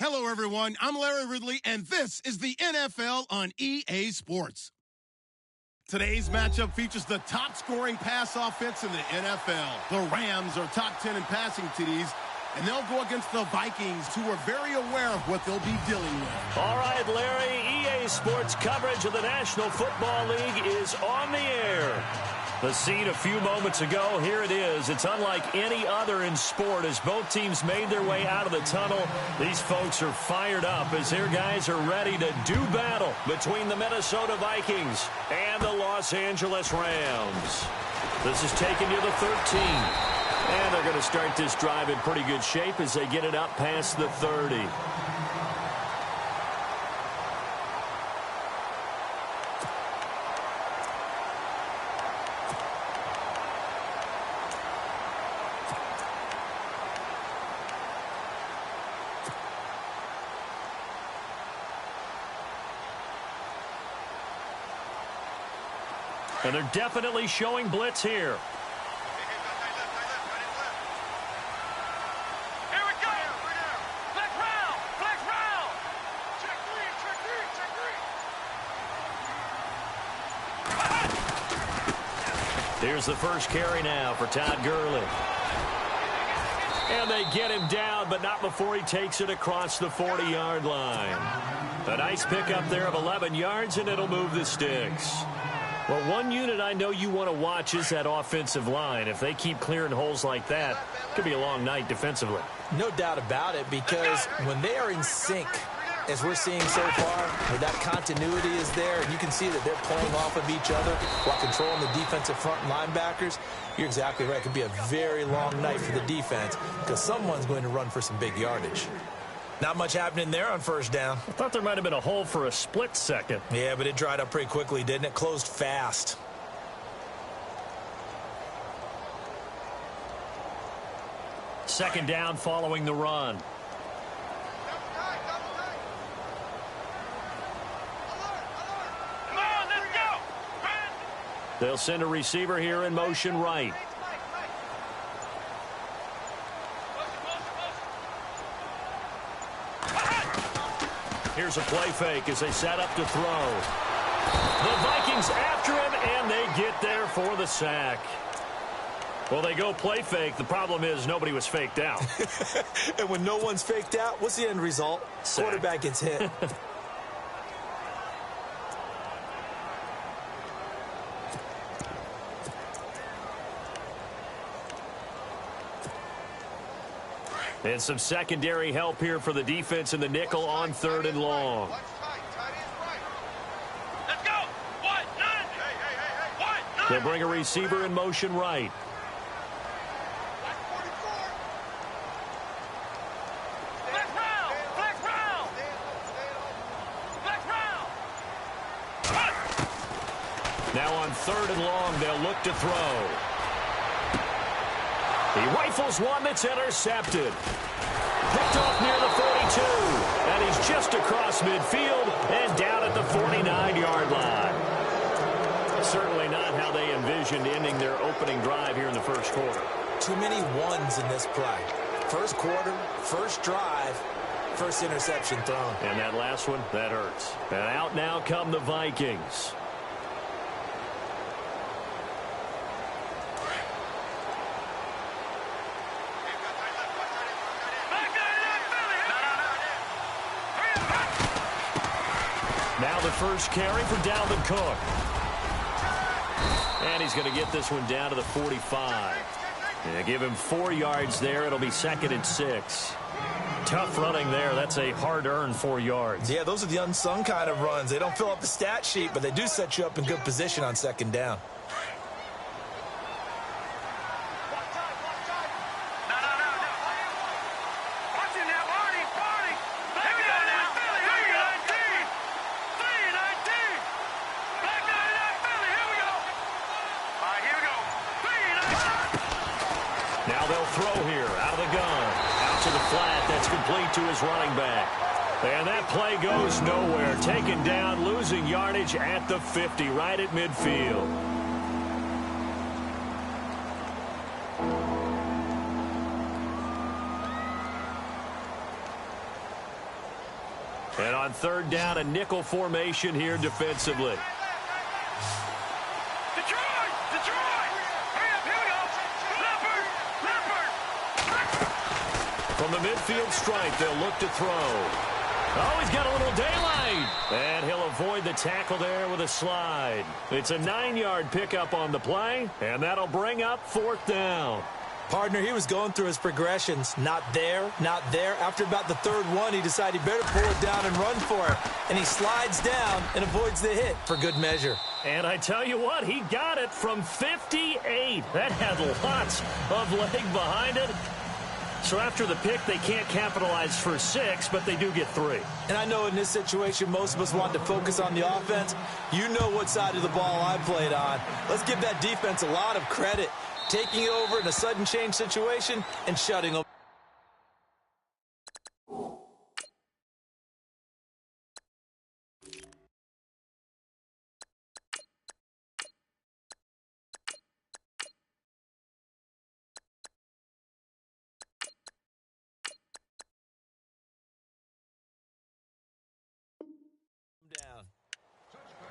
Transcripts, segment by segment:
Hello, everyone. I'm Larry Ridley, and this is the NFL on EA Sports. Today's matchup features the top-scoring pass offense in the NFL. The Rams are top 10 in passing TDs, and they'll go against the Vikings, who are very aware of what they'll be dealing with. All right, Larry, EA Sports coverage of the National Football League is on the air. The scene a few moments ago, here it is. It's unlike any other in sport as both teams made their way out of the tunnel. These folks are fired up as their guys are ready to do battle between the Minnesota Vikings and the Los Angeles Rams. This is taken to the 13. And they're going to start this drive in pretty good shape as they get it up past the 30. And they're definitely showing blitz here. Here's the first carry now for Todd Gurley. And they get him down, but not before he takes it across the 40-yard line. A nice pickup there of 11 yards, and it'll move the sticks. Well, one unit I know you want to watch is that offensive line. If they keep clearing holes like that, it could be a long night defensively. No doubt about it, because when they are in sync, as we're seeing so far, where that continuity is there, and you can see that they're playing off of each other while controlling the defensive front linebackers, you're exactly right. It could be a very long night for the defense because someone's going to run for some big yardage. Not much happening there on first down. I thought there might have been a hole for a split second. Yeah, but it dried up pretty quickly, didn't it? Closed fast. Second down following the run. They'll send a receiver here in motion right. Here's a play fake as they set up to throw. The Vikings after him, and they get there for the sack. Well, they go play fake. The problem is nobody was faked out. And when no one's faked out, what's the end result? Sack. Quarterback gets hit. And some secondary help here for the defense in the nickel on 3rd and long. They'll bring a receiver in motion right. Now on 3rd and long, they'll look to throw. He rifles one that's intercepted. Picked off near the 42. And he's just across midfield and down at the 49-yard line. Certainly not how they envisioned ending their opening drive here in the first quarter. Too many ones in this play. First quarter, first drive, first interception thrown. And that last one, that hurts. And out now come the Vikings. Now the first carry for Dalvin Cook. And he's going to get this one down to the 45. Yeah, give him 4 yards there. It'll be 2nd and 6. Tough running there. That's a hard-earned 4 yards. Yeah, those are the unsung kind of runs. They don't fill up the stat sheet, but they do set you up in good position on 2nd down. Now they'll throw here out of the gun. Out to the flat. That's complete to his running back. And that play goes nowhere. Taken down, losing yardage at the 50, right at midfield. And on third down, a nickel formation here defensively. Detroit! Hurry up, here we go! Leopard! From the midfield stripe, they'll look to throw. Oh, he's got a little daylight. And he'll avoid the tackle there with a slide. It's a 9-yard pickup on the play, and that'll bring up fourth down. Partner, he was going through his progressions. Not there, not there. After about the third one, he decided he better pull it down and run for it. And he slides down and avoids the hit for good measure. And I tell you what, he got it from 58. That had lots of leg behind it. So after the pick, they can't capitalize for 6, but they do get 3. And I know in this situation, most of us want to focus on the offense. You know what side of the ball I played on. Let's give that defense a lot of credit. Taking it over in a sudden change situation and shutting them.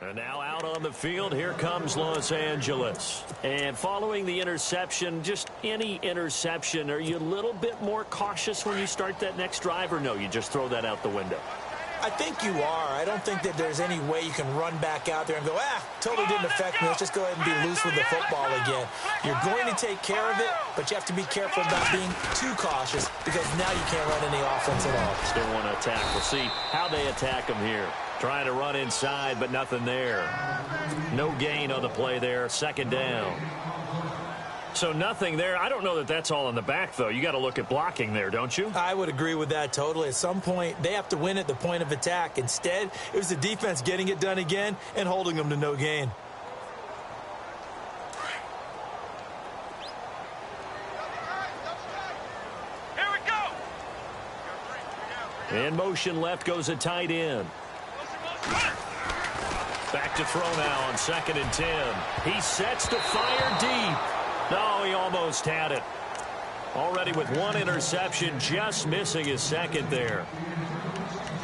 And now out on the field, here comes Los Angeles. And following the interception, just any interception, are you a little bit more cautious when you start that next drive, or no, you just throw that out the window? I think you are. I don't think that there's any way you can run back out there and go, totally didn't affect me. Let's just go ahead and be loose with the football again. You're going to take care of it, but you have to be careful about being too cautious because now you can't run any offense at all. Still want to attack. We'll see how they attack them here. Trying to run inside, but nothing there. No gain on the play there. Second down. So nothing there. I don't know that that's all in the back, though. You got to look at blocking there, don't you? I would agree with that totally. At some point, they have to win at the point of attack. Instead, it was the defense getting it done again and holding them to no gain. Here we go! In motion left goes a tight end. Back to throw now on 2nd and 10. He sets to fire deep. No, he almost had it. Already with one interception, just missing his second there.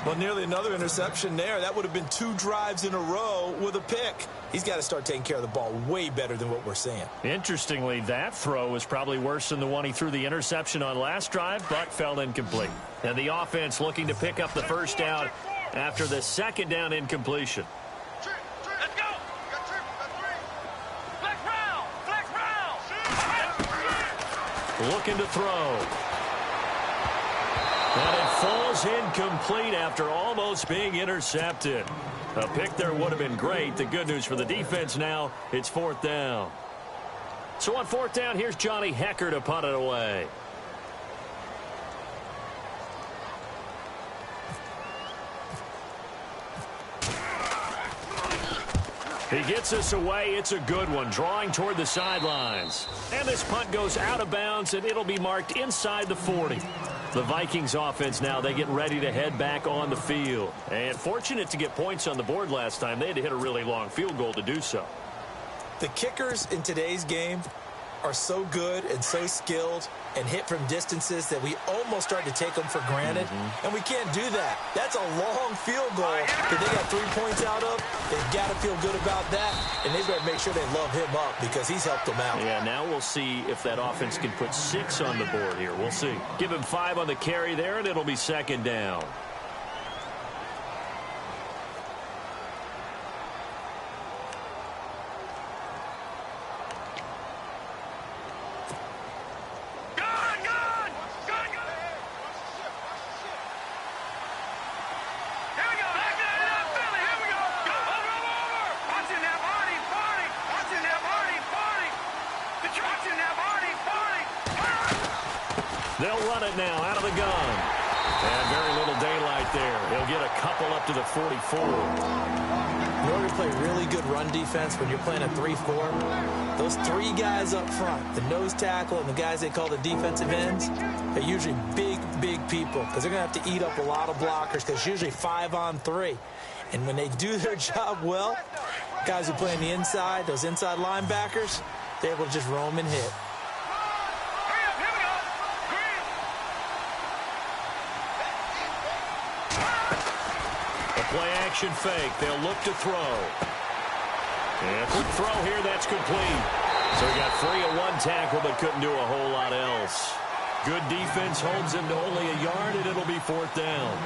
Well, nearly another interception there. That would have been 2 drives in a row with a pick. He's got to start taking care of the ball way better than what we're seeing. Interestingly, that throw was probably worse than the one he threw the interception on last drive, but fell incomplete. And the offense looking to pick up the first down after the second down incompletion. Let's go! Flex round! Looking to throw. And it falls incomplete after almost being intercepted. A pick there would have been great. The good news for the defense now, it's 4th down. So on 4th down, here's Johnny Hecker to punt it away. He gets us away. It's a good one, drawing toward the sidelines. And this punt goes out of bounds, and it'll be marked inside the 40. The Vikings offense now, they get ready to head back on the field. And fortunate to get points on the board last time. They had to hit a really long field goal to do so. The kickers in today's game are so good and so skilled and hit from distances that we almost start to take them for granted. And we can't do that. That's a long field goal that they got 3 points out of. They've got to feel good about that, and they better make sure they love him up because he's helped them out. Yeah, now we'll see if that offense can put 6 on the board here. We'll see. Give him 5 on the carry there, and it'll be 2nd down. They'll run it now out of the gun. And very little daylight there. He'll get a couple up to the 44. In order to play really good run defense when you're playing a 3-4, those 3 guys up front, the nose tackle and the guys they call the defensive ends, they're usually big people because they're going to have to eat up a lot of blockers because it's usually 5-on-3. And when they do their job well, guys who play on the inside, those inside linebackers, they're able to just roam and hit. Play action fake. They'll look to throw. And quick throw here. That's complete. So he got free of one tackle but couldn't do a whole lot else. Good defense holds him to only a yard, and it'll be 4th down.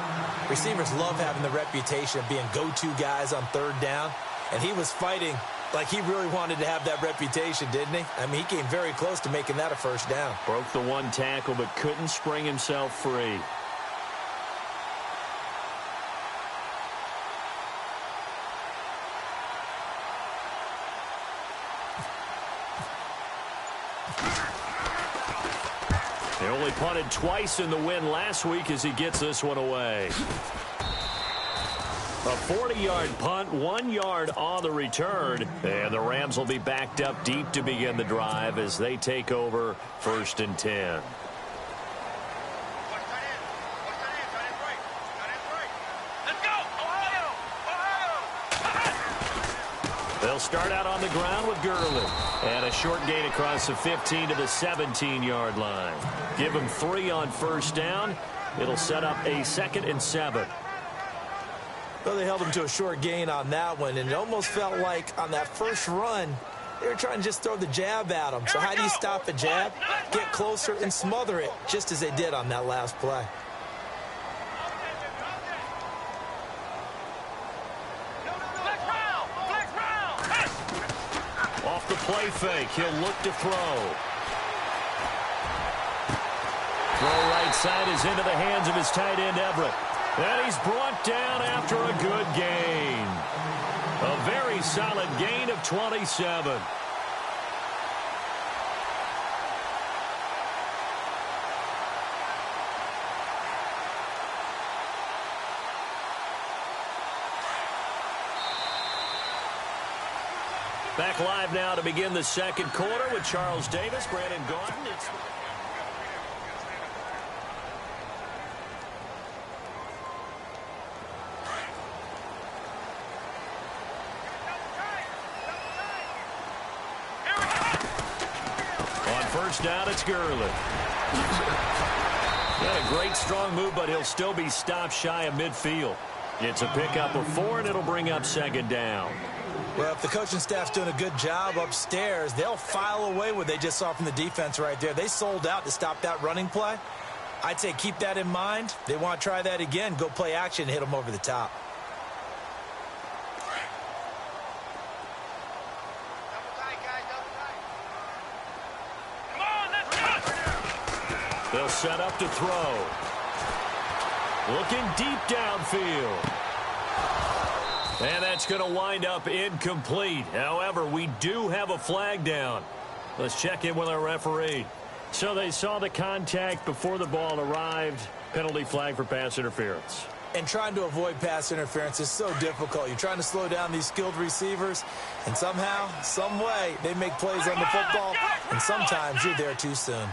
Receivers love having the reputation of being go-to guys on 3rd down, and he was fighting like he really wanted to have that reputation, didn't he? I mean, he came very close to making that a 1st down. Broke the one tackle but couldn't spring himself free. They only punted twice in the win last week as he gets this one away. A 40-yard punt, 1 yard on the return. And the Rams will be backed up deep to begin the drive as they take over 1st and 10. Let's go! Ohio! They'll start out on the ground with Gurley. And a short gain across the 15 to the 17-yard line. Give him 3 on 1st down. It'll set up a 2nd and 7. Well, they held him to a short gain on that one, and it almost felt like on that first run, they were trying to just throw the jab at him. So how do you stop a jab? Get closer and smother it, just as they did on that last play. Off the play fake, he'll look to throw. Throw right side is into the hands of his tight end, Everett. And he's brought down after a good gain. A very solid gain of 27. Back live now to begin the 2nd quarter with Charles Davis, Brandon Gordon. On 1st down, it's Gurley. Got a great strong move, but he'll still be stopped shy of midfield. It's a pickup of 4, and it'll bring up 2nd down. Well, if the coaching staff's doing a good job upstairs, they'll file away what they just saw from the defense right there. They sold out to stop that running play. I'd say keep that in mind. They want to try that again. Go play action, hit them over the top. They'll set up to throw. Looking deep downfield. And that's going to wind up incomplete. However, we do have a flag down. Let's check in with our referee. So they saw the contact before the ball arrived. Penalty flag for pass interference. And trying to avoid pass interference is so difficult. You're trying to slow down these skilled receivers, and somehow, some way, they make plays on the football, and sometimes you're there too soon.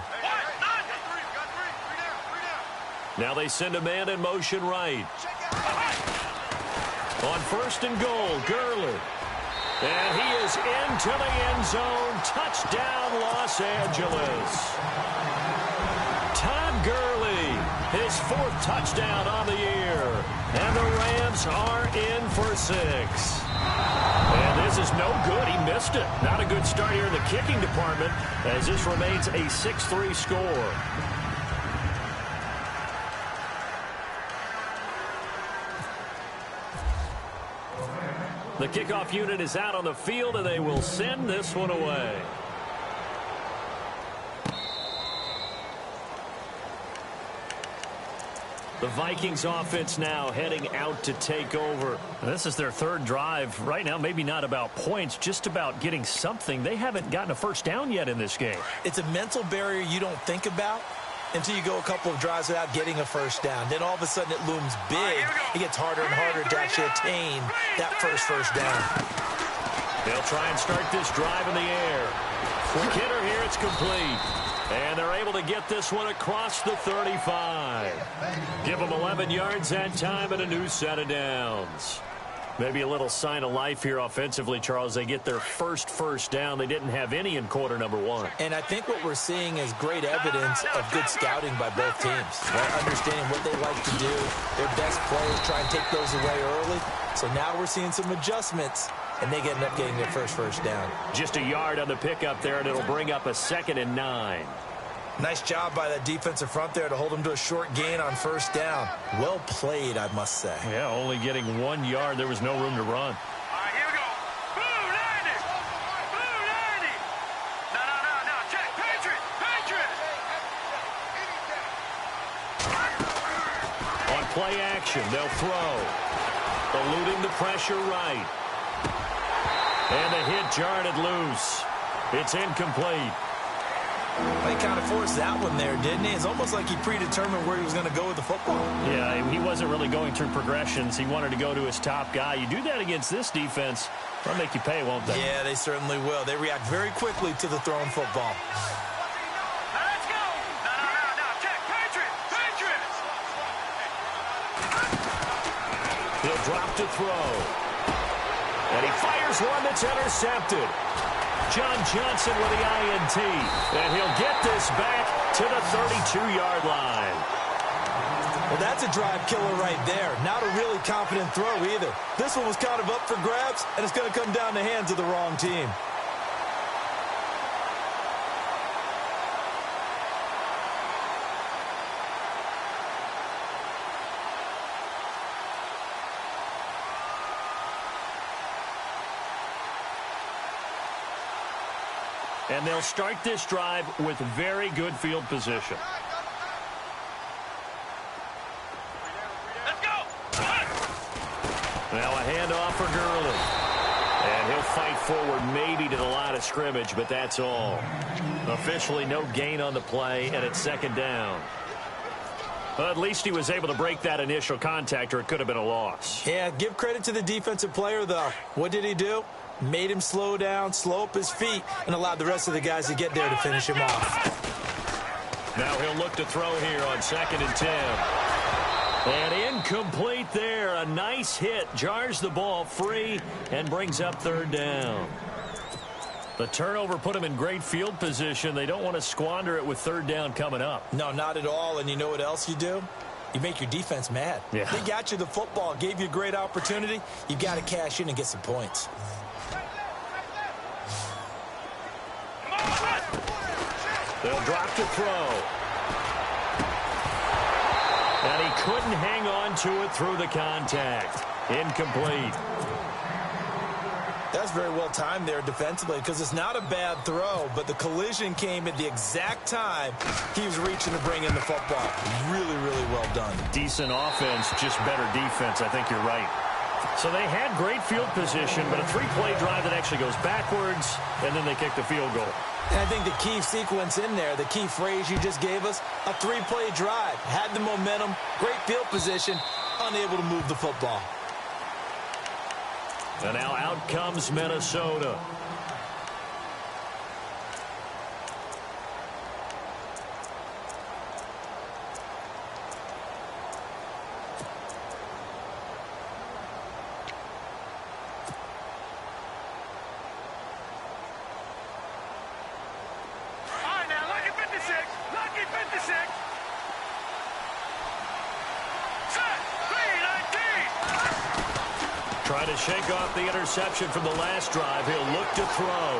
Now they send a man in motion right. On 1st and goal, Gurley. And he is into the end zone. Touchdown, Los Angeles. Todd Gurley, his 4th touchdown on the year. And the Rams are in for 6. And this is no good. He missed it. Not a good start here in the kicking department, as this remains a 6-3 score. The kickoff unit is out on the field, and they will send this one away. The Vikings offense now heading out to take over. This is their 3rd drive. Right now, maybe not about points, just about getting something. They haven't gotten a 1st down yet in this game. It's a mental barrier you don't think about until you go a couple of drives without getting a 1st down. Then all of a sudden it looms big. It gets harder and harder to actually attain that first down. They'll try and start this drive in the air. Quick hitter here, it's complete. And they're able to get this one across the 35. Give them 11 yards that time and a new set of downs. Maybe a little sign of life here offensively, Charles. They get their first down. They didn't have any in quarter number one. And I think what we're seeing is great evidence of good scouting by both teams. Right? Understanding what they like to do, their best players try and take those away early. So now we're seeing some adjustments, and they end up getting their first down. Just a yard on the pickup there, and it'll bring up a 2nd and 9. Nice job by that defensive front there to hold them to a short gain on first down. Well played, I must say. Yeah, only getting 1 yard. There was no room to run. All right, here we go. Blue 90. Blue 90. No. Check. Patriot. On play action, they'll throw. Eluding the pressure right. And the hit jarred it loose. It's incomplete. He kind of forced that one there, didn't he? It's almost like he predetermined where he was going to go with the football. Yeah, he wasn't really going through progressions. He wanted to go to his top guy. You do that against this defense, they'll make you pay, won't they? Yeah, they certainly will. They react very quickly to the thrown football. Now let's go. No. Check. Patriot. He'll drop to throw. And he fires one that's intercepted. John Johnson with the INT. And he'll get this back to the 32-yard line. Well, that's a drive killer right there. Not a really confident throw either. This one was kind of up for grabs, and it's going to come down the hands of the wrong team. And they'll start this drive with very good field position. Let's go. Now a handoff for Gurley. And he'll fight forward maybe to the line of scrimmage, but that's all. Officially no gain on the play, and it's 2nd down. But at least he was able to break that initial contact, or it could have been a loss. Yeah, give credit to the defensive player, though. What did he do? Made him slow down, slow up his feet, and allowed the rest of the guys to get there to finish him off. Now he'll look to throw here on 2nd and 10. And incomplete there. A nice hit. Jars the ball free and brings up 3rd down. The turnover put him in great field position. They don't want to squander it with 3rd down coming up. No, not at all. And you know what else you do? You make your defense mad. Yeah. They got you the football, gave you a great opportunity. You got to cash in and get some points. They'll drop to throw. And he couldn't hang on to it through the contact. Incomplete. That's very well timed there defensively because it's not a bad throw, but the collision came at the exact time he was reaching to bring in the football. Really, really well done. Decent offense, just better defense. I think you're right. So they had great field position, but a 3-play drive that actually goes backwards, and then they kick the field goal. And I think the key sequence in there, the key phrase you just gave us, a 3-play drive. Had the momentum, great field position, unable to move the football. And now out comes Minnesota. Try to shake off the interception from the last drive. He'll look to throw.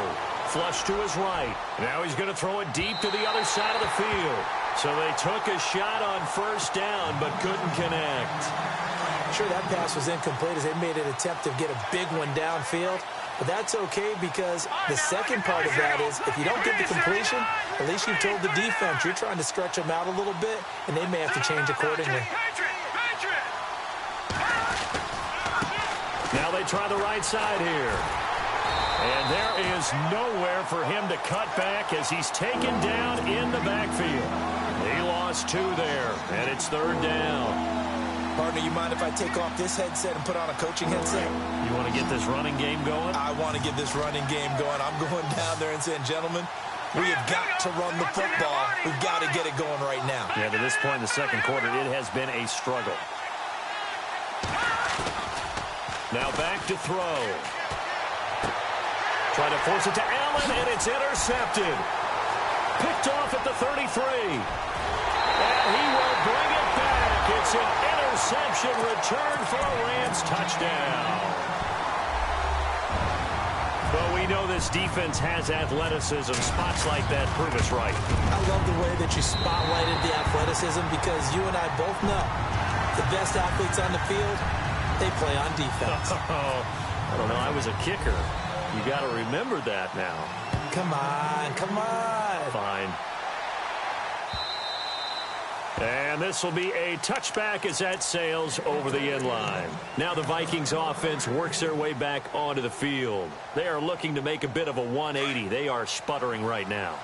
Flush to his right. Now he's going to throw it deep to the other side of the field. So they took a shot on 1st down, but couldn't connect. Sure, that pass was incomplete as they made an attempt to get a big one downfield. But that's okay because the second part of that is if you don't get the completion, at least you've told the defense you're trying to stretch them out a little bit, and they may have to change accordingly. Now they try the right side here. And there is nowhere for him to cut back as he's taken down in the backfield. He lost 2 there, and it's 3rd down. Partner, you mind if I take off this headset and put on a coaching headset? You want to get this running game going? I want to get this running game going. I'm going down there and saying, gentlemen, we have got to run the football. We've got to get it going right now. Yeah, to this point in the second quarter, it has been a struggle. Now back to throw. Trying to force it to Allen, and it's intercepted. Picked off at the 33. And he will bring it back. It's an interception return for a Rams touchdown. But we know this defense has athleticism. Spots like that prove us right. I love the way that you spotlighted the athleticism because you and I both know the best athletes on the field, they play on defense. I don't know. I was a kicker. You got to remember that now. Come on, come on. Fine. And this will be a touchback as that sails over the end line. Now the Vikings offense works their way back onto the field. They are looking to make a bit of a 180. They are sputtering right now.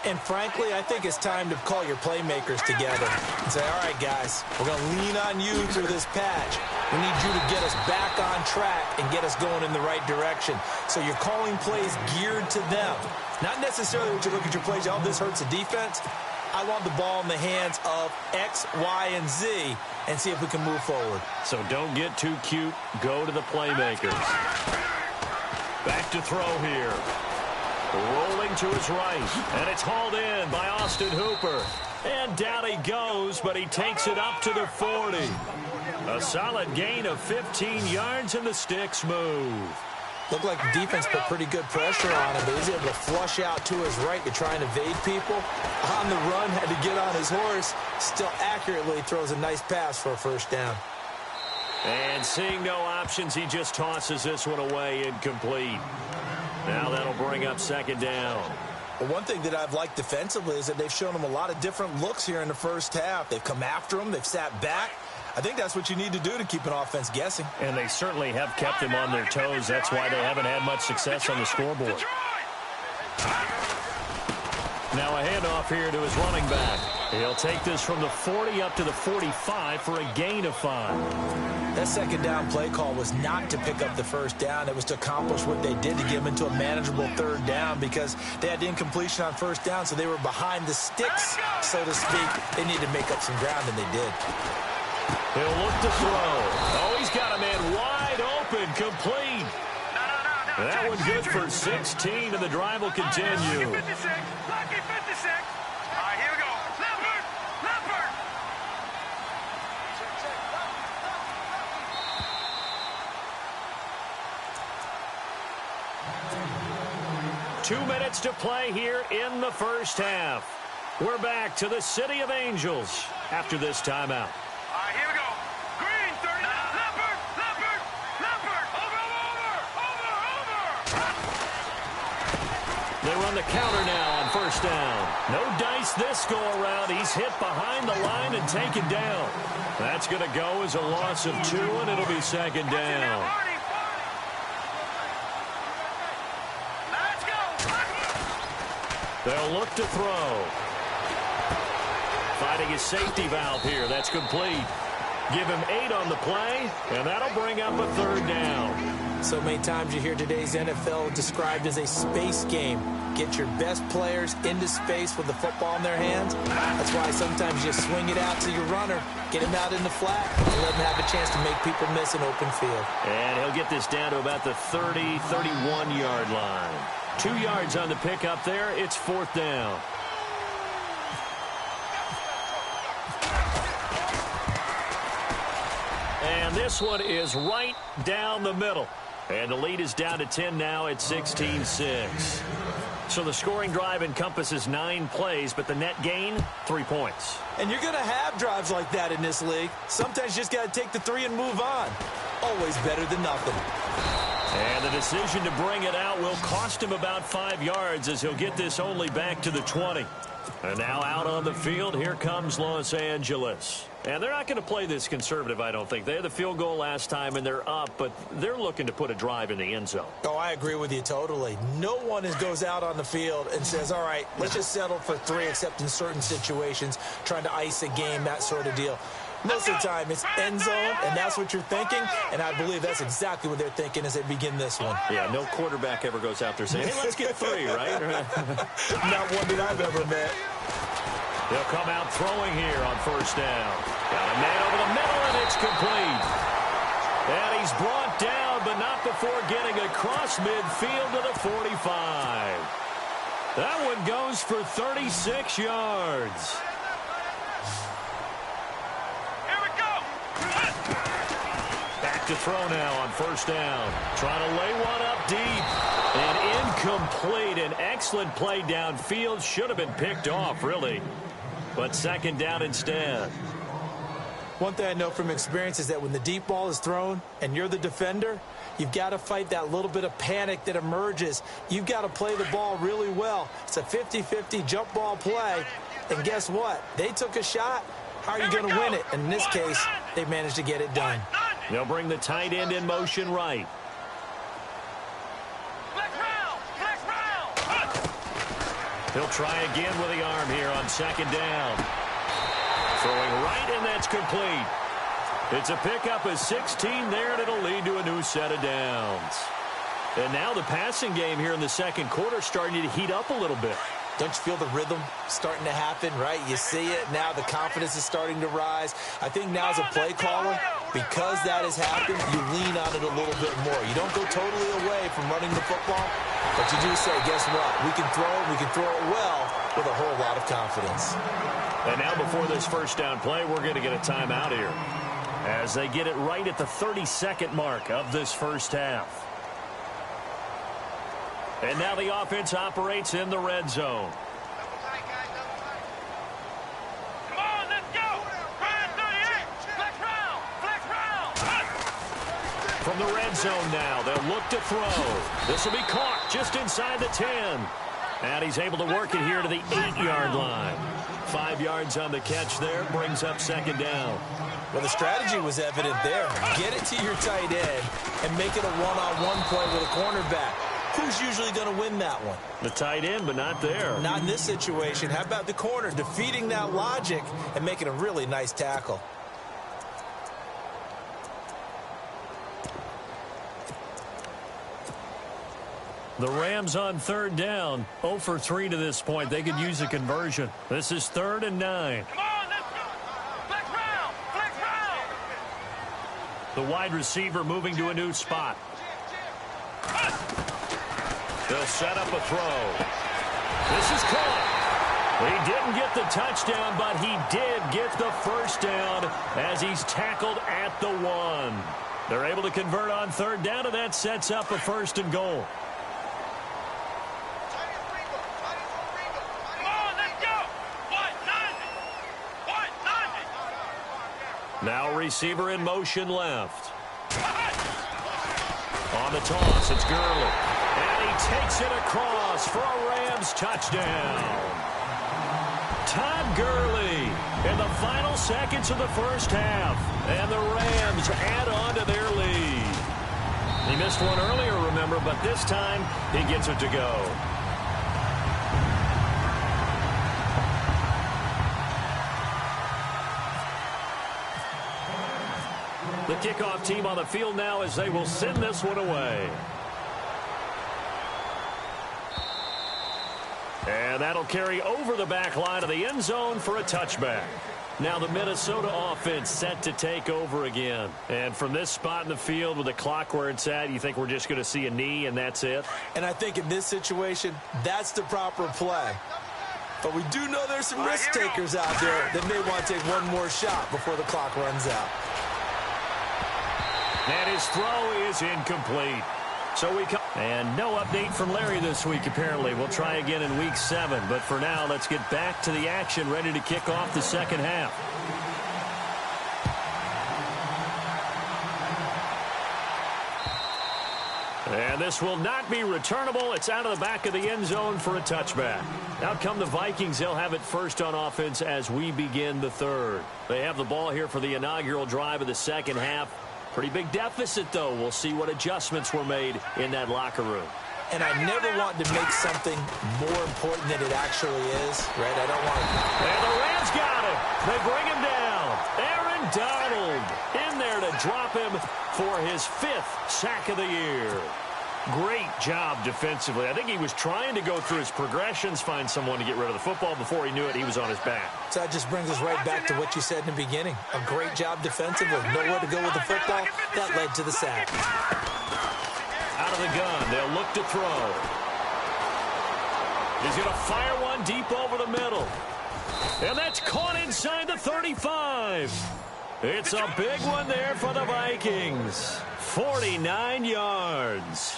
And frankly, I think it's time to call your playmakers together and say, all right, guys, we're going to lean on you through this patch. We need you to get us back on track and get us going in the right direction. So you're calling plays geared to them. Not necessarily when you look at your plays, oh, this hurts the defense. I want the ball in the hands of X, Y, and Z and see if we can move forward. So don't get too cute. Go to the playmakers. Back to throw here. Rolling to his right. And it's hauled in by Austin Hooper. And down he goes, but he takes it up to the 40. A solid gain of 15 yards, and the sticks move. Looked like the defense put pretty good pressure on him, but he's able to flush out to his right to try and evade people. On the run, had to get on his horse. Still accurately throws a nice pass for a first down. And seeing no options, he just tosses this one away incomplete. Now that'll bring up second down. Well, one thing that I've liked defensively is that they've shown him a lot of different looks here in the first half. They've come after him. They've sat back. I think that's what you need to do to keep an offense guessing. And they certainly have kept them on their toes. That's why they haven't had much success on the scoreboard. Now a handoff here to his running back. He'll take this from the 40 up to the 45 for a gain of 5. That second down play call was not to pick up the first down. It was to accomplish what they did to get them into a manageable third down because they had incompletion on first down, so they were behind the sticks, so to speak. They needed to make up some ground, and they did. He'll look to throw. Oh, he's got a man wide open, complete. That one good for 16, and the drive will continue. Lucky 56. Lucky 56. All right, here we go. Leopard. Leopard. 2 minutes to play here in the first half. We're back to the City of Angels after this timeout. All right, here we go. Green, 30. Leopard. Leopard. Leopard. Over. They run the counter now on first down. No dice this go around. He's hit behind the line and taken down. That's going to go as a loss of 2, and it'll be second down. Let's go. They'll look to throw. Finding his safety valve here. That's complete. Give him 8 on the play, and that'll bring up a third down. So many times you hear today's NFL described as a space game. Get your best players into space with the football in their hands. That's why sometimes you swing it out to your runner, get him out in the flat, and let him have a chance to make people miss an open field. And he'll get this down to about the 30, 31-yard line. 2 yards on the pickup there. It's fourth down. And this one is right down the middle. And the lead is down to 10 now at 16-6. So the scoring drive encompasses 9 plays, but the net gain, 3 points. And you're going to have drives like that in this league. Sometimes you just got to take the 3 and move on. Always better than nothing. And the decision to bring it out will cost him about 5 yards as he'll get this only back to the 20. And now out on the field, here comes Los Angeles. And they're not going to play this conservative, I don't think. They had the field goal last time, and they're up, but they're looking to put a drive in the end zone. Oh, I agree with you totally. No one goes out on the field and says, all right, let's just settle for 3, except in certain situations, trying to ice a game, that sort of deal. Most of the time, it's end zone, and that's what you're thinking, and I believe that's exactly what they're thinking as they begin this one. Yeah, no quarterback ever goes out there saying, hey, let's get 3, right? Not one that I've ever met. They'll come out throwing here on first down. Got a man over the middle, and it's complete. And he's brought brought down, but not before getting across midfield to the 45. That one goes for 36 yards. Here we go. Back to throw now on first down. Trying to lay one up deep. And incomplete. An excellent play downfield. Should have been picked off, really. But second down instead. One thing I know from experience is that when the deep ball is thrown and you're the defender, you've got to fight that little bit of panic that emerges. You've got to play the ball really well. It's a 50-50 jump ball play. And guess what? They took a shot. How are you going to win it? And in this case, they managed to get it done. They'll bring the tight end in motion right. He'll try again with the arm here on second down. Throwing right, and that's complete. It's a pickup of 16 there, and it'll lead to a new set of downs. And now the passing game here in the second quarter starting to heat up a little bit. Don't you feel the rhythm starting to happen, right? You see it now. The confidence is starting to rise. I think now as a play caller, because that has happened, you lean on it a little bit more. You don't go totally away from running the football, but you do say, guess what? We can throw it. We can throw it well with a whole lot of confidence. And now before this first down play, we're going to get a timeout here as they get it right at the 32nd mark of this first half. And now the offense operates in the red zone. Come on, let's go. 38. Flex round. Flex round. From the red zone now, they'll look to throw. This will be caught just inside the 10. And he's able to work it here to the 8-yard line. 5 yards on the catch there, brings up second down. Well, the strategy was evident there. Get it to your tight end and make it a one-on-one play with a cornerback. Who's usually going to win that one? The tight end, but not there. Not in this situation. How about the corner defeating that logic and making a really nice tackle? The Rams on third down. 0 for 3 to this point. They could use a conversion. This is 3rd and 9. Come on, let's go. Flex round. Flex round. The wide receiver moving to a new spot. They'll set up a throw. This is caught. He didn't get the touchdown, but he did get the first down as he's tackled at the 1. They're able to convert on third down, and that sets up a 1st and goal. Come on, let's go. 190. Now receiver in motion left. On the toss, it's Gurley. And he takes it across for a Rams touchdown. Todd Gurley in the final seconds of the first half. And the Rams add on to their lead. He missed one earlier, remember, but this time he gets it to go. The kickoff team on the field now as they will send this one away. And that'll carry over the back line of the end zone for a touchback. Now the Minnesota offense set to take over again. And from this spot in the field with the clock where it's at, you think we're just going to see a knee and that's it? And I think in this situation, that's the proper play. But we do know there's some risk takers out there that may want to take one more shot before the clock runs out. And his throw is incomplete. So we come. And no update from Larry this week, apparently. We'll try again in week 7. But for now, let's get back to the action, ready to kick off the second half. And this will not be returnable. It's out of the back of the end zone for a touchback. Out come the Vikings. They'll have it first on offense as we begin the third. They have the ball here for the inaugural drive of the second half. Pretty big deficit, though. We'll see what adjustments were made in that locker room. And I never want to make something more important than it actually is, right? I don't want to. And the Rams got him. They bring him down. Aaron Donald in there to drop him for his 5th sack of the year. Great job defensively. I think he was trying to go through his progressions, find someone to get rid of the football. Before he knew it, he was on his back. So that just brings us right back to what you said in the beginning. A great job defensively. Nowhere to go with the football. That led to the sack. Out of the gun, they'll look to throw. He's going to fire one deep over the middle. And that's caught inside the 35. It's a big one there for the Vikings. 49 yards.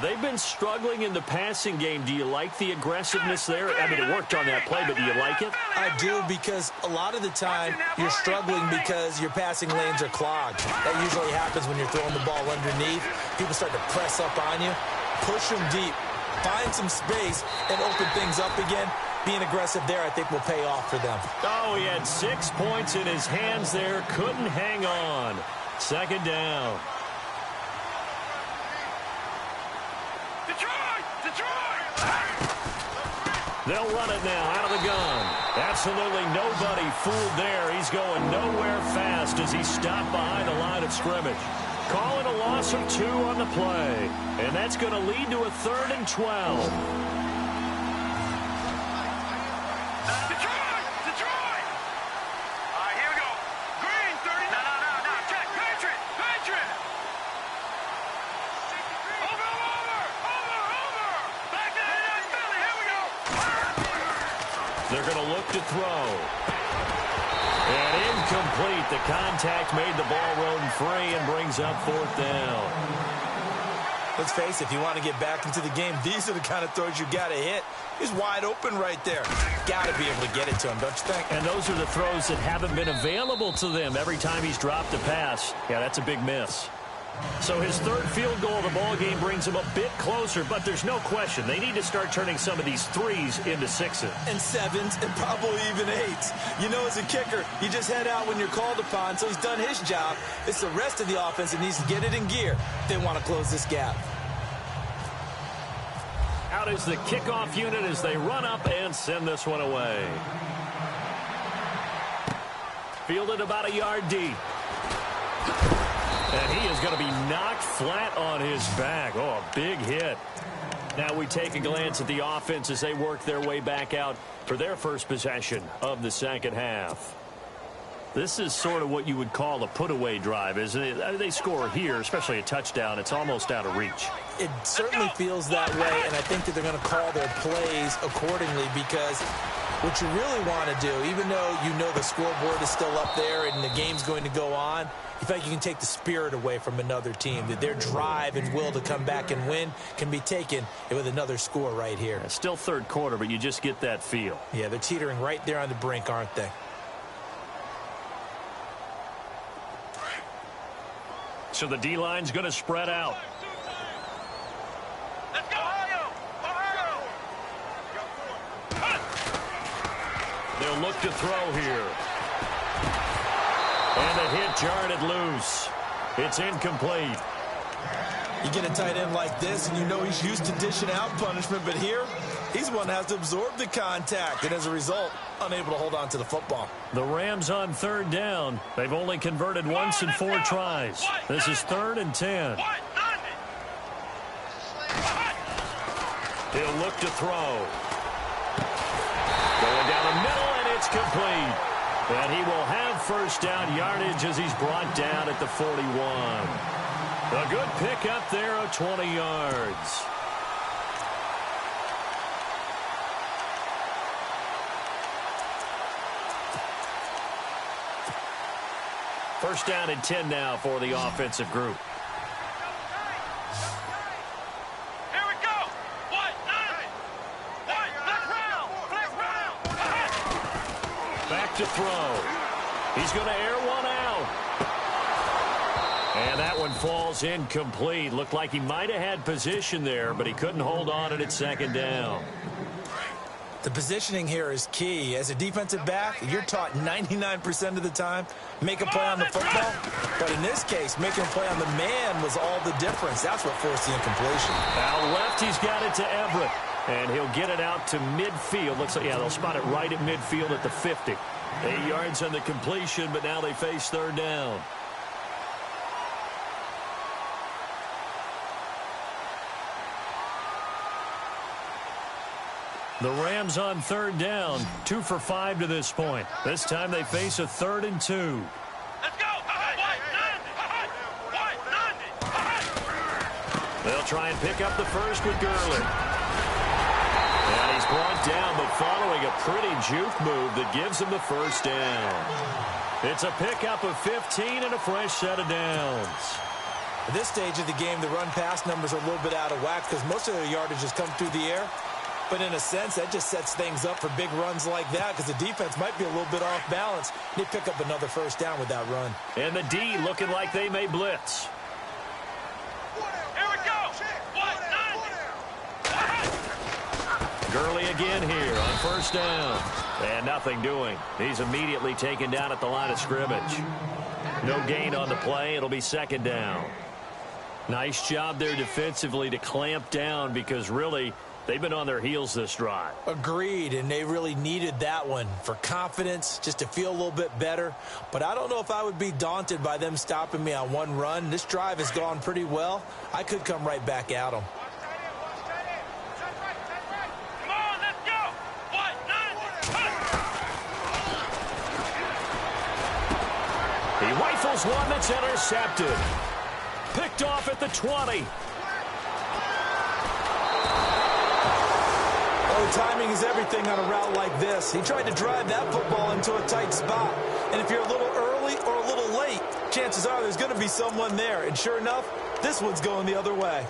They've been struggling in the passing game. Do you like the aggressiveness there? I mean, it worked on that play, but do you like it? I do, because a lot of the time you're struggling because your passing lanes are clogged. That usually happens when you're throwing the ball underneath. People start to press up on you. Push them deep. Find some space and open things up again. Being aggressive there, I think, will pay off for them. Oh, he had 6 points in his hands there. Couldn't hang on. Second down. They'll run it now out of the gun. Absolutely nobody fooled there. He's going nowhere fast as he stopped behind the line of scrimmage. Calling a loss of 2 on the play. And that's going to lead to a 3rd and 12. They're going to look to throw. And incomplete. The contact made the ball roam free and brings up 4th down. Let's face it, if you want to get back into the game, these are the kind of throws you got to hit. He's wide open right there. Got to be able to get it to him, don't you think? And those are the throws that haven't been available to them every time he's dropped a pass. Yeah, that's a big miss. So his 3rd field goal of the ball game brings him a bit closer, but there's no question they need to start turning some of these 3s into 6s. And 7s, and probably even 8s. You know, as a kicker, you just head out when you're called upon, so he's done his job. It's the rest of the offense that needs to get it in gear if they want to close this gap. Out is the kickoff unit as they run up and send this one away. Fielded about a yard deep. And he is going to be knocked flat on his back. Oh, a big hit. Now we take a glance at the offense as they work their way back out for their first possession of the second half. This is sort of what you would call a put-away drive, isn't it? They score here, especially a touchdown. It's almost out of reach. It certainly feels that way, and I think that they're going to call their plays accordingly, because what you really want to do, even though you know the scoreboard is still up there and the game's going to go on, you feel like you can take the spirit away from another team, that their drive and will to come back and win can be taken with another score right here. It's still 3rd quarter, but you just get that feel. Yeah, they're teetering right there on the brink, aren't they? So the D-line's going to spread out. Let's go, Ohio! They'll look to throw here. And the hit jarred loose. It's incomplete. You get a tight end like this, and you know he's used to dishing out punishment, but here, he's the one that has to absorb the contact, and as a result, unable to hold on to the football. The Rams on 3rd down. They've only converted once in 4 tries. This is 3rd and 10. He'll look to throw. Going down the middle, and it's complete. And he will have first down yardage as he's brought down at the 41. A good pickup there of 20 yards. First down and 10 now for the offensive group. Here we go. What? Flex round. Back to throw. He's going to air one out. And that one falls incomplete. Looked like he might have had position there, but he couldn't hold on to it at 2nd down. The positioning here is key. As a defensive back, you're taught 99% of the time, make a play on the football. But in this case, making a play on the man was all the difference. That's what forced the incompletion. Now left, he's got it to Everett. And he'll get it out to midfield. Looks like, yeah, they'll spot it right at midfield at the 50. 8 yards on the completion, but now they face 3rd down. The Rams on third down, 2 for 5 to this point. This time they face a 3rd and 2. Let's go. They'll try and pick up the first with Gurley. And he's brought down, but following a pretty juke move that gives him the first down. It's a pickup of 15 and a fresh set of downs. At this stage of the game, the run-pass numbers are a little bit out of whack because most of their yardage has come through the air. But in a sense, that just sets things up for big runs like that because the defense might be a little bit off balance. They pick up another first down with that run. And the D looking like they may blitz. Here we go. Gurley again here on first down. And nothing doing. He's immediately taken down at the line of scrimmage. No gain on the play. It'll be second down. Nice job there defensively to clamp down because really they've been on their heels this drive. Agreed, and they really needed that one for confidence, just to feel a little bit better. But I don't know if I would be daunted by them stopping me on one run. This drive has gone pretty well. I could come right back at them. Come on, let's go. He rifles one that's intercepted. Picked off at the 20. Oh, timing is everything on a route like this. He tried to drive that football into a tight spot. And if you're a little early or a little late, chances are there's going to be someone there. And sure enough, this one's going the other way.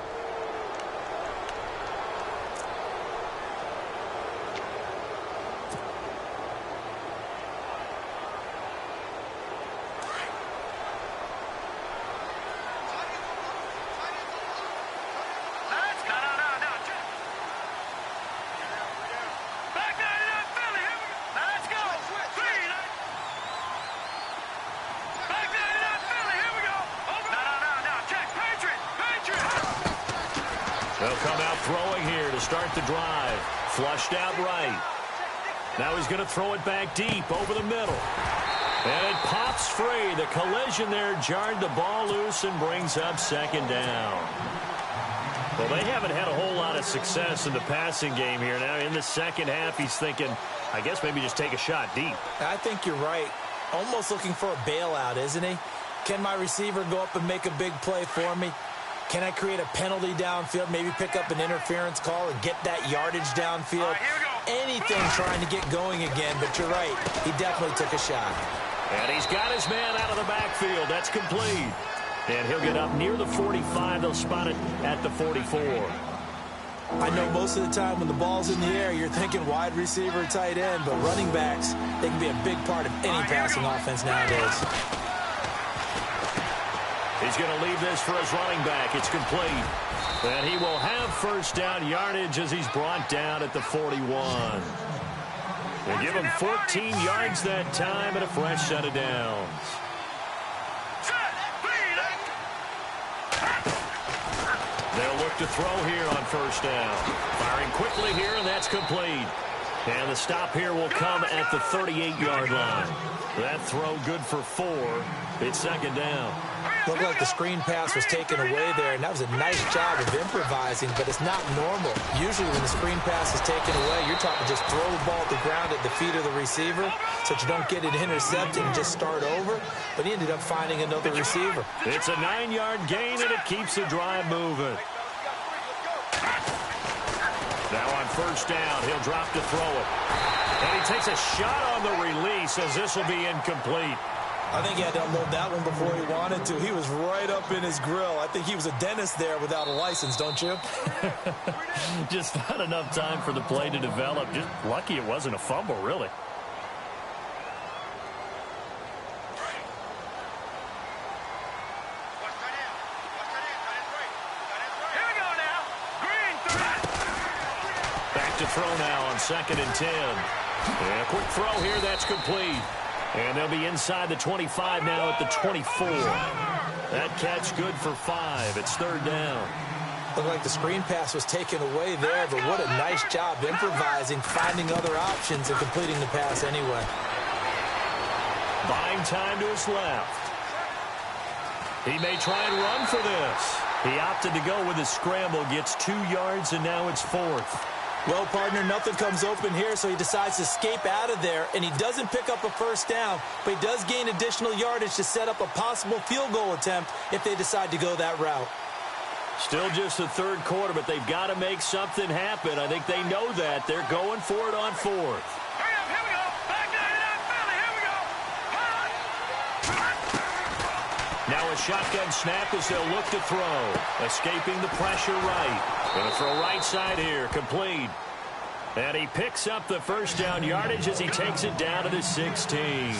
They'll come out throwing here to start the drive. Flushed out right. Now he's going to throw it back deep over the middle. And it pops free. The collision there jarred the ball loose and brings up second down. Well, they haven't had a whole lot of success in the passing game here. Now in the second half, he's thinking, I guess maybe just take a shot deep. I think you're right. Almost looking for a bailout, isn't he? Can my receiver go up and make a big play for me? Can I create a penalty downfield, maybe pick up an interference call and get that yardage downfield? Anything trying to get going again, but you're right. He definitely took a shot. And he's got his man out of the backfield. That's complete. And he'll get up near the 45. They'll spot it at the 44. I know most of the time when the ball's in the air, you're thinking wide receiver, tight end, but running backs, they can be a big part of any passing offense nowadays. He's going to leave this for his running back. It's complete. And he will have first down yardage as he's brought down at the 41. We'll give him 14 yards that time and a fresh set of downs. They'll look to throw here on first down. Firing quickly here, and that's complete. And the stop here will come at the 38-yard line. That throw good for 4. It's second down. Looked like the screen pass was taken away there, and that was a nice job of improvising, but it's not normal. Usually when the screen pass is taken away, you're taught to just throw the ball at the ground at the feet of the receiver so that you don't get it intercepted and just start over, but he ended up finding another receiver. It's a 9-yard gain, and it keeps the drive moving. Now on first down, he'll drop to throw it. And he takes a shot on the release as this will be incomplete. I think he had to unload that one before he wanted to. He was right up in his grill. I think he was a dentist there without a license, don't you? Just not enough time for the play to develop. Just lucky it wasn't a fumble, really. Here we go now. Green threat. Back to throw now on 2nd and 10. And a quick throw here, that's complete. And they'll be inside the 25 now at the 24. That catch good for 5. It's third down. Looked like the screen pass was taken away there, but what a nice job improvising, finding other options, and completing the pass anyway. Buying time to his left. He may try and run for this. He opted to go with his scramble, gets 2 yards, and now it's 4th. Well, partner, nothing comes open here, so he decides to escape out of there, and he doesn't pick up a first down, but he does gain additional yardage to set up a possible field goal attempt if they decide to go that route. Still just the third quarter, but they've got to make something happen. I think they know that. They're going for it on fourth. Hurry up, here we go. Back down to Philly, here we go. Now a shotgun snap as they'll look to throw. Escaping the pressure right. Going to throw right side here, complete. And he picks up the first down yardage as he takes it down to the 16.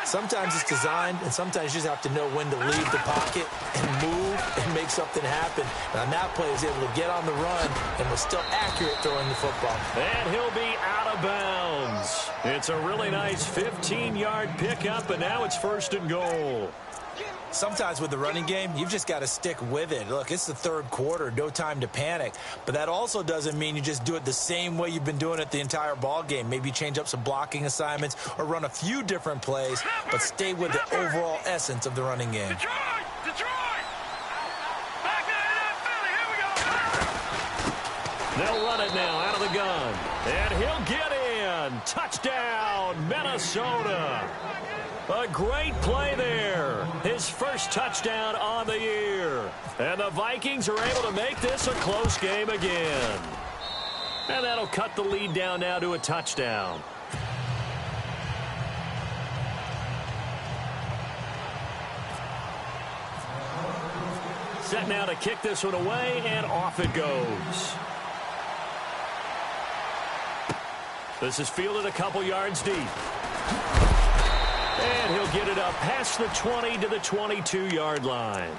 Sometimes it's designed, and sometimes you just have to know when to leave the pocket and move and make something happen. And on that play, he was able to get on the run and was still accurate throwing the football. And he'll be out of bounds. It's a really nice 15-yard pickup, and now it's first and goal. Sometimes with the running game, you've just got to stick with it. Look, it's the third quarter, no time to panic. But that also doesn't mean you just do it the same way you've been doing it the entire ball game. Maybe change up some blocking assignments or run a few different plays, but stay with the overall essence of the running game. Detroit! Back down to Philly, here we go. They'll run it now out of the gun. And he'll get in. Touchdown, Minnesota. A great play there. His first touchdown on the year. And the Vikings are able to make this a close game again. And that'll cut the lead down now to a touchdown. Set now to kick this one away, and off it goes. This is fielded a couple yards deep. And he'll get it up past the 20 to the 22-yard line.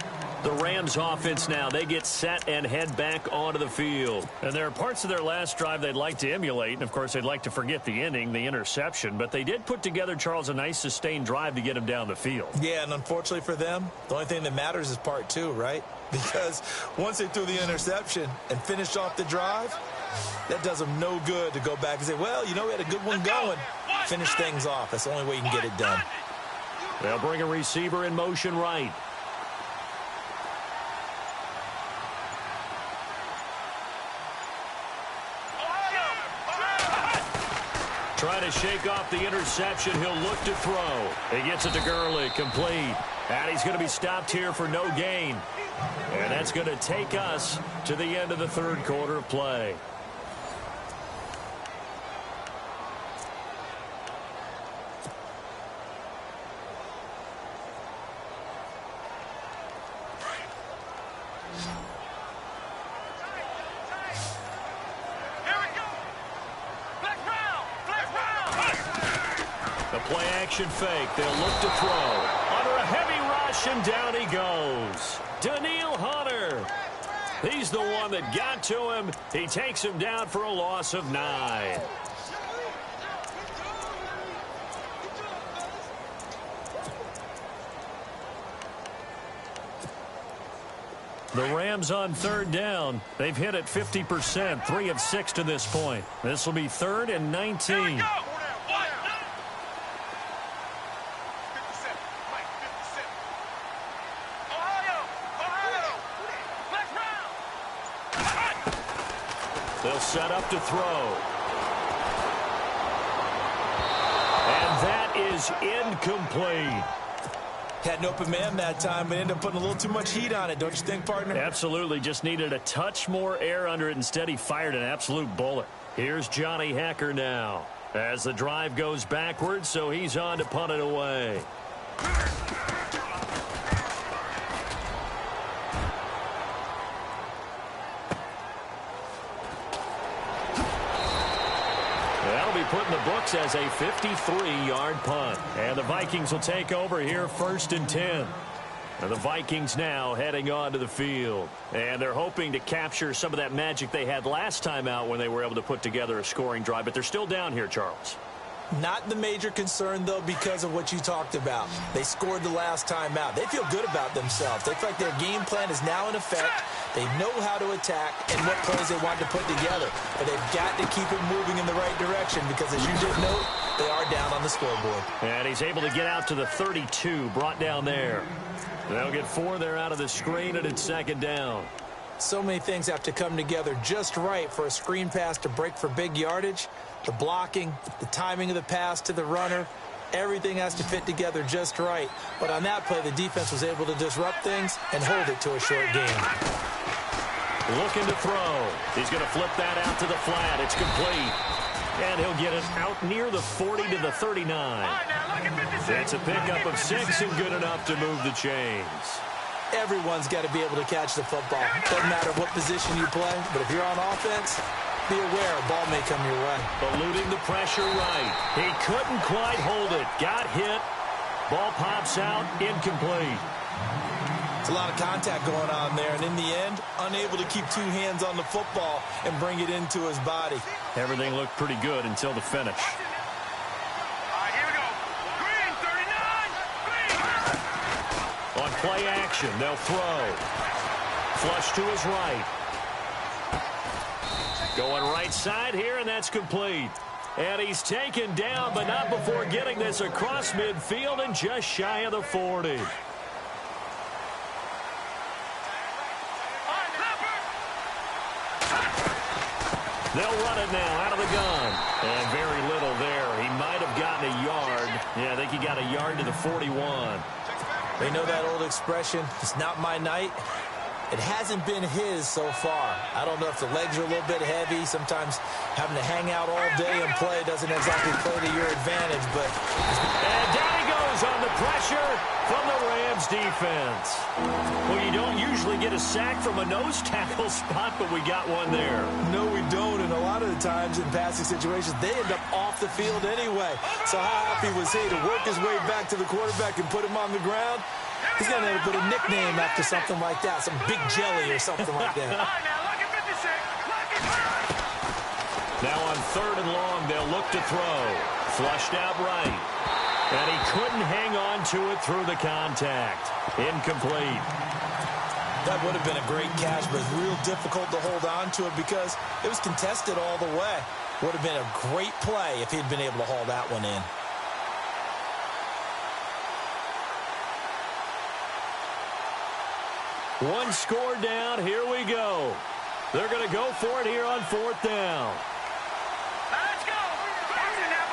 The Rams offense now, they get set and head back onto the field. And there are parts of their last drive they'd like to emulate. And, of course, they'd like to forget the ending, the interception. But they did put together, Charles, a nice sustained drive to get him down the field. Yeah, and unfortunately for them, the only thing that matters is part two, right? Because once they threw the interception and finished off the drive, that does them no good to go back and say, well, you know, we had a good one going. Finish things off. That's the only way you can get it done. They'll bring a receiver in motion right. Trying to shake off the interception. He'll look to throw. He gets it to Gurley, complete. And he's going to be stopped here for no gain. And that's going to take us to the end of the third quarter of play. Fake. They'll look to throw. Under a heavy rush, and down he goes. Daniil Hunter. He's the one that got to him. He takes him down for a loss of 9. The Rams on third down. They've hit it 50%, 3 of 6 to this point. This will be 3rd and 19. They'll set up to throw. And that is incomplete. Had an open man that time, but ended up putting a little too much heat on it, don't you think, partner? Absolutely. Just needed a touch more air under it. Instead, he fired an absolute bullet. Here's Johnny Hacker now as the drive goes backwards, so he's on to punt it away. Put in the books as a 53-yard punt. And the Vikings will take over here 1st and 10. And the Vikings now heading onto the field. And they're hoping to capture some of that magic they had last time out when they were able to put together a scoring drive. But they're still down here, Charles. Not the major concern, though, because of what you talked about. They scored the last time out. They feel good about themselves. They feel like their game plan is now in effect. They know how to attack and what plays they want to put together. But they've got to keep it moving in the right direction because, as you did note, they are down on the scoreboard. And he's able to get out to the 32, brought down there. They'll get 4 there out of the screen, and it's 2nd down. So many things have to come together just right for a screen pass to break for big yardage. The blocking, the timing of the pass to the runner, everything has to fit together just right. But on that play, the defense was able to disrupt things and hold it to a short game. Looking to throw. He's going to flip that out to the flat. It's complete. And he'll get it out near the 40 to the 39. That's a pickup of 6 and good enough to move the chains. Everyone's got to be able to catch the football. Doesn't matter what position you play, but if you're on offense, be aware a ball may come your way. Eluding the pressure right. He couldn't quite hold it. Got hit. Ball pops out. Incomplete. It's a lot of contact going on there, and in the end, unable to keep 2 hands on the football and bring it into his body. Everything looked pretty good until the finish. All right, here we go. Green, 39. Green. On play action, they'll throw. Flush to his right. Going right side here, and that's complete. And he's taken down, but not before getting this across midfield and just shy of the 40. They'll run it now out of the gun. And very little there. He might have gotten a yard. Yeah, I think he got a yard to the 41. They know that old expression, it's not my night. It hasn't been his so far. I don't know if the legs are a little bit heavy. Sometimes having to hang out all day and play doesn't exactly play to your advantage. But and down he goes on the pressure from the Rams defense. Well, you don't usually get a sack from a nose tackle spot, but we got one there. no, we don't. And a lot of the times in passing situations, they end up off the field anyway. So how happy was he to work his way back to the quarterback and put him on the ground? He's going to have to put a nickname after something like that, some big jelly or something like that. All right, now, look at 56. Look at Now on 3rd and long, they'll look to throw. Flushed out right. And he couldn't hang on to it through the contact. Incomplete. That would have been a great catch, but it's real difficult to hold on to it because it was contested all the way. Would have been a great play if he'd been able to haul that one in. One score down. Here we go. They're going to go for it here on 4th down. Let's go. 40 now,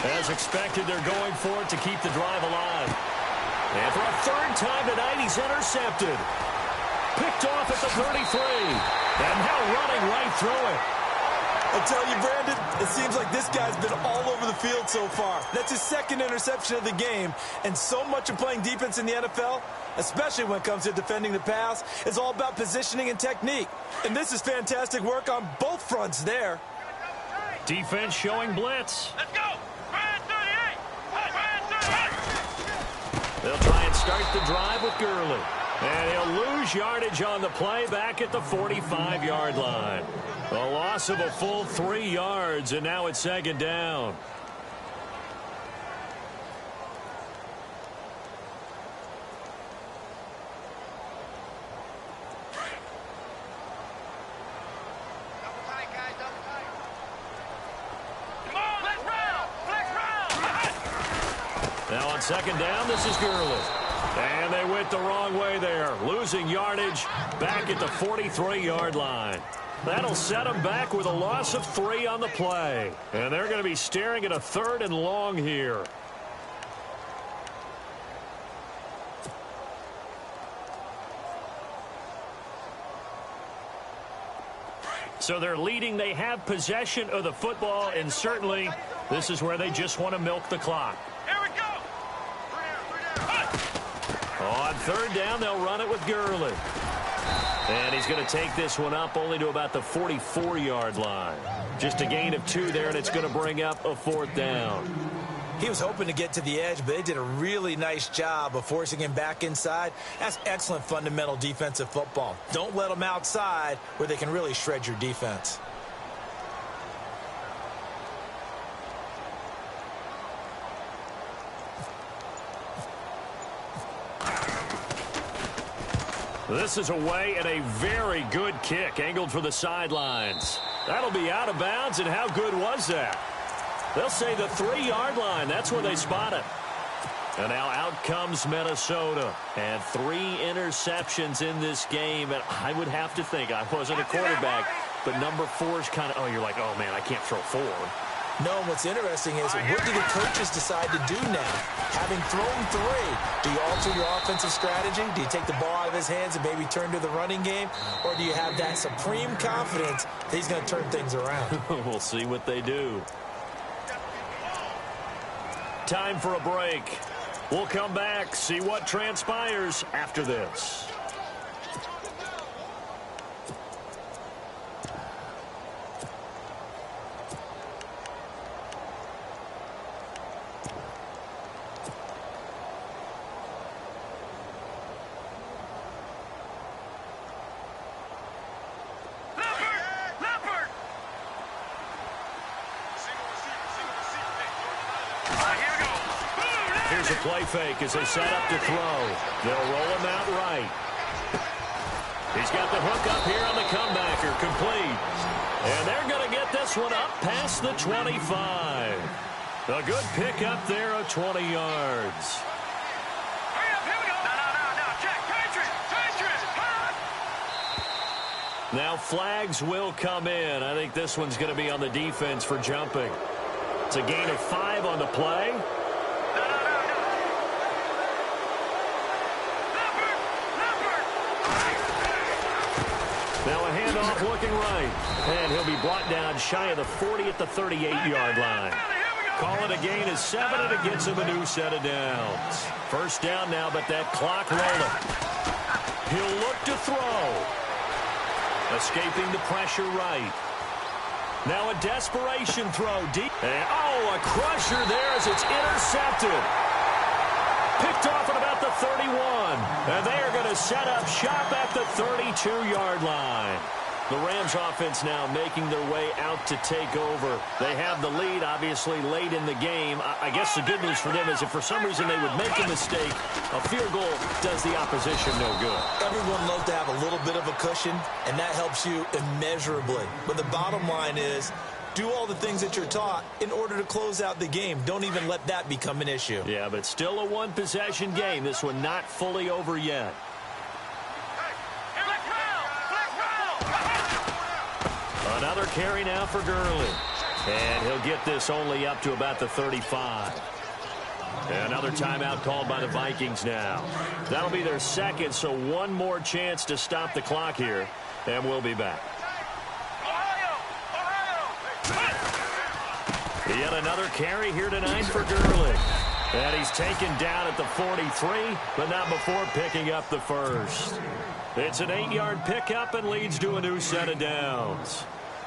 40. As expected, they're going for it to keep the drive alive. And for a 3rd time tonight, he's intercepted. Picked off at the 33. And now running right through it. I tell you, Brandon, it seems like this guy's been all over the field so far. That's his 2nd interception of the game. And so much of playing defense in the NFL, especially when it comes to defending the pass, is all about positioning and technique. And this is fantastic work on both fronts there. Defense showing blitz. Let's go. Brand 38. Brand 38. They'll try and start the drive with Gurley. And he'll lose yardage on the play back at the 45-yard line. A loss of a full 3 yards, and now it's 2nd down. Come on, let's round. Let's round. Now on 2nd down, this is Gurley. And they went the wrong way there, losing yardage back at the 43-yard line. That'll set them back with a loss of 3 on the play. And they're going to be staring at a 3rd and long here. So they're leading. They have possession of the football, and certainly this is where they just want to milk the clock. Here we go. On 3rd down, they'll run it with Gurley. And he's going to take this one up only to about the 44-yard line. Just a gain of 2 there, and it's going to bring up a 4th down. He was hoping to get to the edge, but they did a really nice job of forcing him back inside. That's excellent fundamental defensive football. Don't let them outside where they can really shred your defense. This is away and a very good kick angled for the sidelines. That'll be out of bounds, and how good was that? They'll say the 3-yard line. That's where they spot it. And now out comes Minnesota. And 3 interceptions in this game. And I would have to think, I wasn't a quarterback, but number 4 is kind of, oh, you're like, oh, man, I can't throw 4. No, what's interesting is what do the coaches decide to do now? Having thrown 3, do you alter your offensive strategy? Do you take the ball out of his hands and maybe turn to the running game? Or do you have that supreme confidence that he's going to turn things around? We'll see what they do. Time for a break. We'll come back, see what transpires after this. Here's a play fake as they set up to throw. They'll roll him out right. He's got the hook up here on the comebacker, complete. And they're going to get this one up past the 25. A good pickup there of 20 yards. Hurry up, here we go. No, check. Patriots. Now flags will come in. I think this one's going to be on the defense for jumping. It's a gain of 5 on the play. Now a handoff looking right. And he'll be brought down shy of the 40 at the 38-yard line. Call it a gain of 7, and it gets him a new set of downs. First down now, but that clock rolling. He'll look to throw. Escaping the pressure right. Now a desperation throw deep. And, a crusher there as it's intercepted. Picked off at about the 31. And they are going to set up shop at the 32-yard line. The Rams offense now making their way out to take over. They have the lead, obviously, late in the game. I guess the good news for them is if for some reason they would make a mistake, a field goal does the opposition no good. Everyone loves to have a little bit of a cushion, and that helps you immeasurably. But the bottom line is, do all the things that you're taught in order to close out the game. Don't even let that become an issue. Yeah, but still a one-possession game. This one not fully over yet. Another carry now for Gurley. And he'll get this only up to about the 35. And another timeout called by the Vikings now. That'll be their second, so one more chance to stop the clock here. And we'll be back. Yet another carry here tonight for Gurley. And he's taken down at the 43, but not before picking up the first. It's an 8-yard pickup and leads to a new set of downs.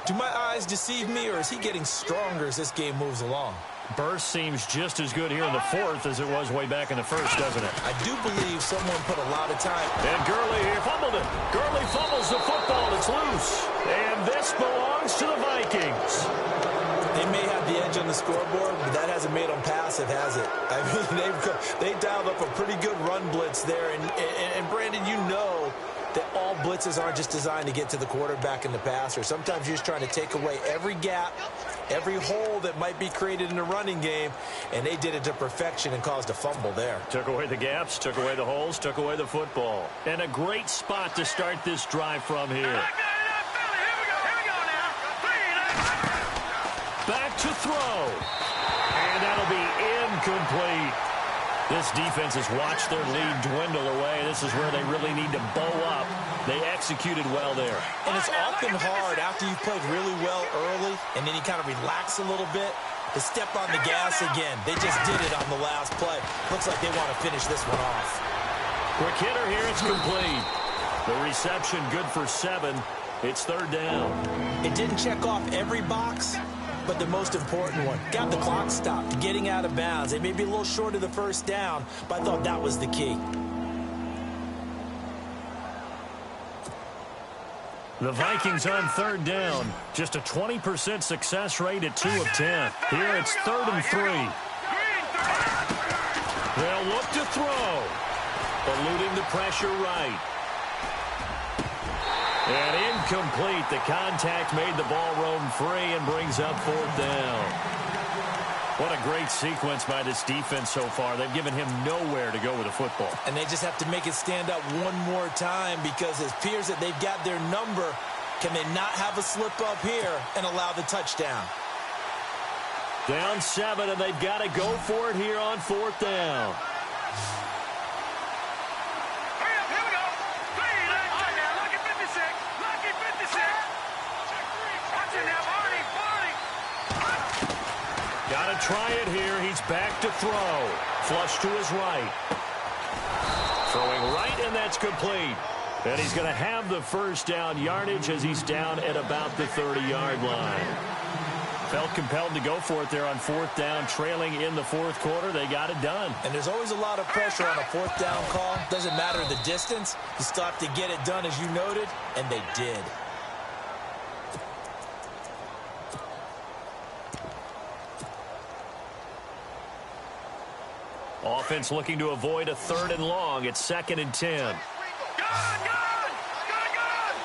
Do my eyes deceive me, or is he getting stronger as this game moves along? Burst seems just as good here in the fourth as it was way back in the first, doesn't it? I do believe someone put a lot of time. And Gurley here fumbled it. Gurley fumbles the football. It's loose. And this belongs to the Vikings. They may have the edge on the scoreboard, but that hasn't made them passive, has it? I mean, they dialed up a pretty good run blitz there. And Brandon, you know that all blitzes aren't just designed to get to the quarterback and the passer. Sometimes you're just trying to take away every gap, every hole that might be created in the running game, and they did it to perfection and caused a fumble there. Took away the gaps, took away the holes, took away the football. And a great spot to start this drive from here. Back to throw. And that'll be incomplete. This defense has watched their lead dwindle away. This is where they really need to bow up. They executed well there. And it's often hard after you've played really well early and then you kind of relax a little bit to step on the gas again. They just did it on the last play. Looks like they want to finish this one off. Quick hitter here. It's complete. The reception good for 7. It's third down. It didn't check off every box, but the most important one. Got the clock stopped, getting out of bounds. They may be a little short of the first down, but I thought that was the key. The Vikings on third down. Just a 20% success rate at 2 of 10. Here it's 3rd and 3. They'll look to throw. Eluding the pressure right. And incomplete. The contact made the ball roam free and brings up 4th down. What a great sequence by this defense so far. They've given him nowhere to go with the football. And they just have to make it stand up one more time because it appears that they've got their number. Can they not have a slip up here and allow the touchdown? Down 7, and they've got to go for it here on 4th down. Hurry up, here we go. Three, right now. Lucky 56. Lucky 56. Watch it now, Barney. Got to try it here. He's back to throw. Flush to his right. Throwing right, and that's complete. And he's going to have the first down yardage as he's down at about the 30-yard line. Felt compelled to go for it there on 4th down, trailing in the 4th quarter. They got it done. And there's always a lot of pressure on a 4th down call. Doesn't matter the distance. You still have to get it done, as you noted, and they did. Offense looking to avoid a 3rd and long. It's 2nd and 10. Good.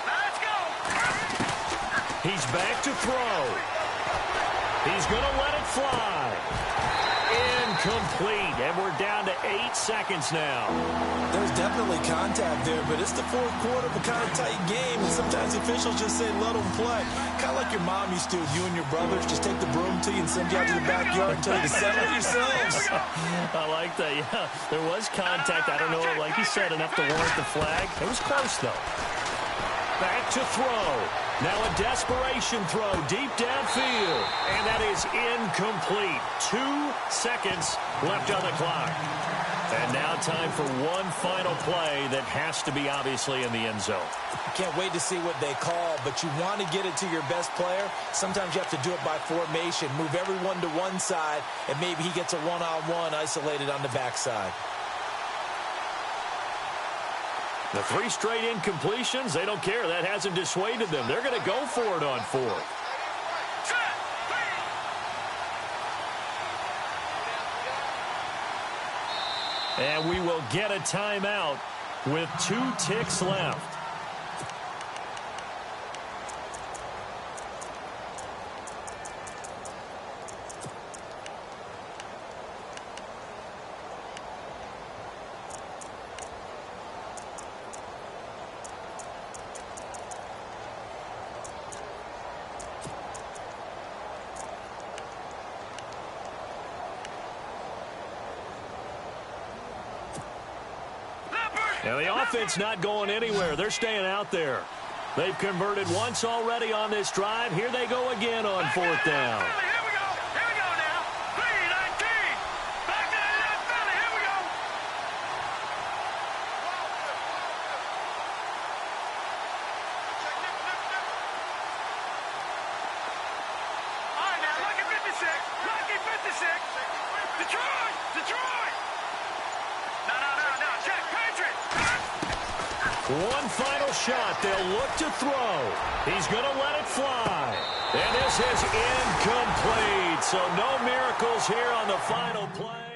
Let's go. He's back to throw. He's going to let it fly. Incomplete. And we're down to 8 seconds now. There's definitely contact there, but it's the 4th quarter of a kind of tight game, and sometimes officials just say, let them play. Kind of like your mom used to, you and your brothers just take the broom to you and send you out to the backyard and tell you to settle it yourselves. I like that, yeah. There was contact. I don't know, like you said, enough to warrant the flag. It was close, though. Back to throw. Now a desperation throw deep downfield. And that is incomplete. 2 seconds left on the clock. And now time for one final play that has to be obviously in the end zone. Can't wait to see what they call, but you want to get it to your best player. Sometimes you have to do it by formation. Move everyone to one side, and maybe he gets a one-on-one isolated on the backside. The 3 straight incompletions, they don't care. That hasn't dissuaded them. They're going to go for it on 4th. And we will get a timeout with 2 ticks left. Now the offense not going anywhere. They're staying out there. They've converted once already on this drive. Here they go again on 4th down. Here we go now. 3-19. Back to that Philly. Here we go. All right, now, lucky 56. Lucky 56. Detroit. No. Check, Patriot. One final shot. They'll look to throw. He's going to let it fly. And this is incomplete. So no miracles here on the final play.